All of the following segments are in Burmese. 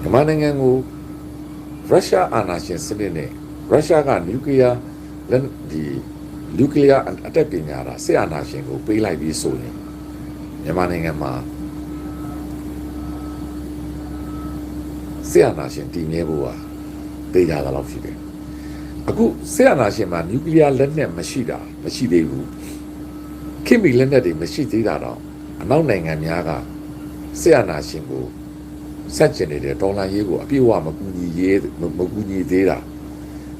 မြန်မာနိုင်ငံကိုရုရှားအာဏာရှင်စနစ်နဲ့ရုရှားကနျူကလ িয়ার လက်ဒီနျူကလ িয়ার အတက်ပညာတာစစ်အာဏာရှင်ကိုပေးလိုက်ပြီးဆိုရင်မြန်မာနိုင်ငံမှာစစ်အာဏာရှင်တည်မြဲဖို့ဟာတေးကြတာလောက်ရှိတယ်အခုစစ်အာဏာရှင်မှာနျူကလ িয়ার လက်နက်မရှိသေးဘူးခင်မီလက်နက်တွေမရှိသေးတာတော့အနောက်နိုင်ငံများကစစ်အာဏာရှင်ကိုဆက်ကျင်နေတဲ့ဒေါ်လာရေးကိုအပြည့်အဝမကူညီသေးတာ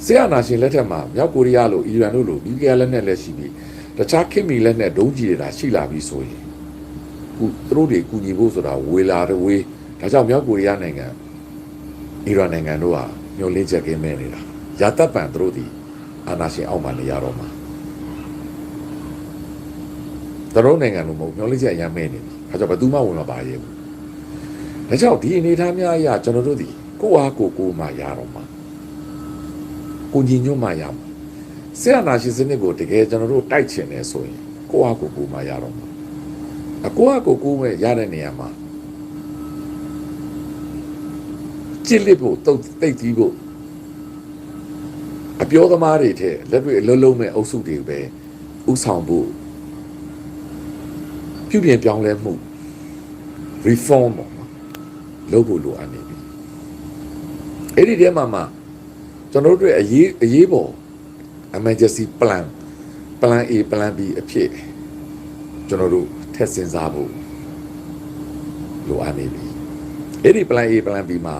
စစ်အာဏာရှင်လက်ထက်မှာမြောက်ကိုရီးယားလိုအီရန်တို့လိုနျူကလ িয়ার လက်နက်လက်ရှိပြီးတခြားခင်မီလက်နက်ဒုံးကျည်တွေတာရှိလာပြီးဆိုရင်သူတို့တွေကူညီဖို့ဆိုတာဝေလာတဲ့ဝေးဒါကြောင့်မြောက်ကိုရီးယားနိုင်ငံအီရန်နိုင်ငံတို့ဟာညှို့လင်းချက်ကင်းမဲ့နေတာရာတပ်ပံသူတို့ဒီအာဏာရှင်အောက်မှာနေရတော့မှာသူတို့နိုင်ငံလိုမဟုတ်ညှို့လင်းချက်အရင်မဲ့နေတာဒါကြောင့်ဘယ်သူမှဝင်မပါရဲဘူးဒါကြောင့်ဒီအနေအထားများအရာကျွန်တော်တို့ဒီကိုအားကိုမှရတော့မှာကိုညီညွတ်မှရမှာစစ်အာဏာရှင်စနစ်ကိုတကယ်ကျွန်တော်တို့တိုက်ချင်တယ်ဆိုရင်ကိုအားကိုမှရတော့မှာအကိုအားကိုပဲရတဲ့နေရာမှာကြစ်လစ်ဖို့တိတ်ကြီးဖို့အပြောသမားတွေထဲလက်တွေ့အလုံးလုံးမဲ့အုပ်စုတွေပဲဥဆောင်ဖို့ပြုပြင်ပြောင်းလဲမှု reform လုပ်ဖို့လိုအပ်နေပြီအဲ့ဒီထဲမှာကျွန်တော်တို့အရေးပေါ် emergency plan A plan B အဖြစ်ကျွန်တော်တို့ထည့်စဉ်းစားဖို့လိုအပ်နေပြီအဲ့ဒီ plan A plan B မှာ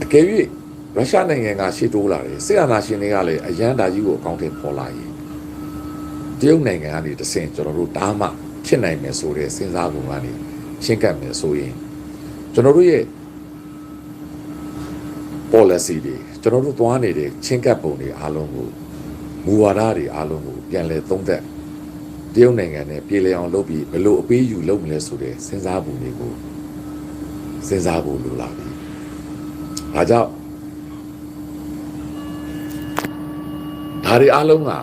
အကယ်၍ရုရှားနိုင်ငံကရှေ့တိုးလာတယ်စစ်အာဏာရှင်တွေကလည်းအရန်တာကြီးကိုအကောင့်ထဲပေါ်လာရင်တရုတ်နိုင်ငံကနေတဆင့်ကျွန်တော်တို့ဒါမှဖြစ်နိုင်မယ်ဆိုတဲ့စဉ်းစားပုံကနေရှင်းကပ်မယ်ဆိုရင်ကျွန်တော်တို့ရဲ့ policy တွေကျွန်တော်တို့သွားနေတဲ့ချင်းကပ်ပုံတွေအားလုံးကိုမူဝါဒတွေအားလုံးကိုပြန်လည်သုံးသပ်တရုတ်နိုင်ငံနဲ့ပြည်လည်အောင်လုပ်ပြီးဘယ်လိုအပေးယူလုပ်မလဲဆိုတဲ့စဉ်းစားပုံတွေကိုစဉ်းစားဖို့လိုလာပြီ။ဒါကြောင့်ဒါတွေအားလုံးကအ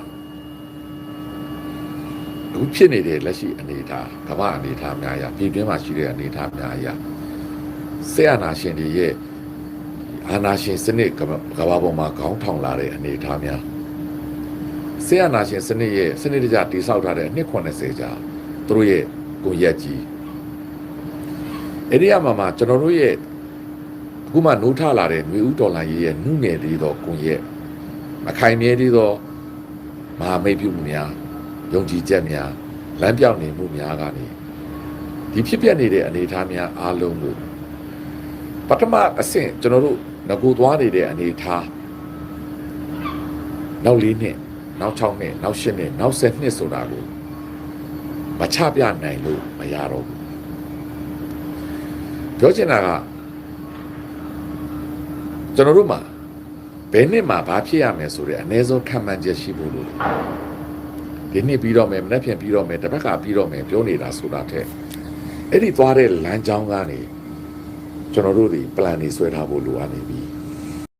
ခုဖြစ်နေတဲ့လက်ရှိအနေအထားကမ္ဘာအနေအထားများအရာပြည်တွင်းမှာရှိတဲ့အနေအထားများအရာစစ်အာဏာရှင်တွေရဲ့အာဏာရှင်စနစ်ကမ္ဘာပေါ်မှာခေါင်းထောင်လာတဲ့အနေအထားများစစ်အာဏာရှင်စနစ်ရဲ့စနစ်တကျတည်ဆောက်ထားတဲ့အနှစ်80ကြာသူတို့ရဲ့ကိုရက်ကြီးအဲ့ဒီအမှာကျွန်တော်တို့ရဲ့အခုမှနိုးထလာတဲ့ຫນွေဥတော်လှန်ရေးရဲ့နှုငယ်သေးသောကိုရက်မခိုင်မြဲသေးသောမဟာမိတ်ပြုမှုများယုံကြည်ချက်များလမ်းပြောင်းနေမှုများကနေဒီဖြစ်ပျက်နေတဲ့အနေအထားများအားလုံးကိုပထမအဆင့်ကျွန်တော်တို့ငကိုသွားနေတဲ့အနေအထားနောက်4နှစ်နောက်6နှစ်နောက်8နှစ်နောက်10နှစ်ဆိုတာကိုမချပြနိုင်လို့မရတော့ဘူးပြောချင်တာကကျွန်တော်တို့မှာဘယ်နှစ်မှာဘာဖြစ်ရမယ်ဆိုတဲ့အနည်းဆုံးခံမှန်းချက်ရှိဖို့လို့ဒီနှစ်ပြီးတော့မယ်မနေ့ပြန်ပြီးတော့မယ်တစ်ပတ်ကပြီးတော့မယ်ပြောနေတာဆိုတာတဲ့အဲ့ဒီသွားတဲ့လမ်းကြောင်းကနေကျွန်တော်တို့ဒီ plan တွေဆွဲထားဖို့လိုအပ်နေပြီ